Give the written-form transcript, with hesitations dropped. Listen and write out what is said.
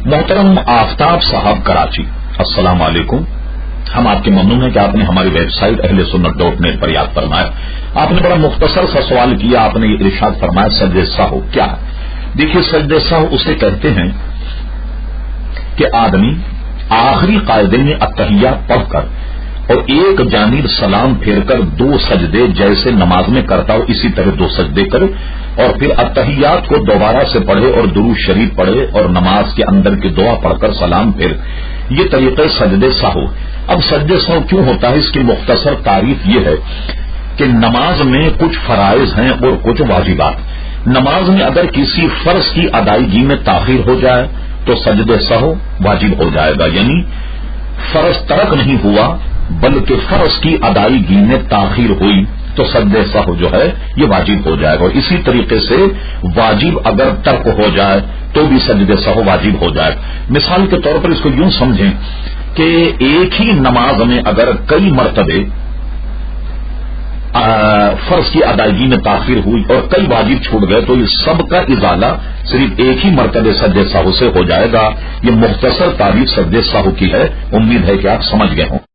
محترم آفتاب صاحب کراچی، السلام علیکم۔ ہم آپ کے ممنون ہیں کہ آپ نے ہماری ویب سائٹ اہلسنت.net پر یاد فرمایا۔ آپ نے بڑا مختصر سا سوال کیا، آپ نے ارشاد فرمایا سجدہ سہو کیا ہے؟ دیکھیے، سجدہ سہو اسے کہتے ہیں کہ آدمی آخری قاعدے میں التحیات پڑھ کر اور ایک جانب سلام پھیر کر دو سجدے جیسے نماز میں کرتا ہو اسی طرح دو سجدے کرے اور پھر التحیات کو دوبارہ سے پڑھے اور درود شریف پڑھے اور نماز کے اندر کی دعا پڑھ کر سلام پھر، یہ طریقہ سجدے سہو۔ اب سجدے سہو کیوں ہوتا ہے؟ اس کی مختصر تعریف یہ ہے کہ نماز میں کچھ فرائض ہیں اور کچھ واجبات۔ نماز میں اگر کسی فرض کی ادائیگی میں تاخیر ہو جائے تو سجدے سہو واجب ہو جائے گا، یعنی فرض ترک نہیں ہوا بلکہ فرض کی ادائیگی میں تاخیر ہوئی تو سجدے سہو جو ہے یہ واجب ہو جائے گا۔ اور اسی طریقے سے واجب اگر ترک ہو جائے تو بھی سجدے سہو واجب ہو جائے۔ مثال کے طور پر اس کو یوں سمجھیں کہ ایک ہی نماز میں اگر کئی مرتبے فرض کی ادائیگی میں تاخیر ہوئی اور کئی واجب چھوٹ گئے تو یہ سب کا ازالہ صرف ایک ہی مرتبہ سجدے سہو سے ہو جائے گا۔ یہ مختصر تعریف سجدے سہو کی ہے، امید ہے کہ آپ سمجھ گئے ہوں۔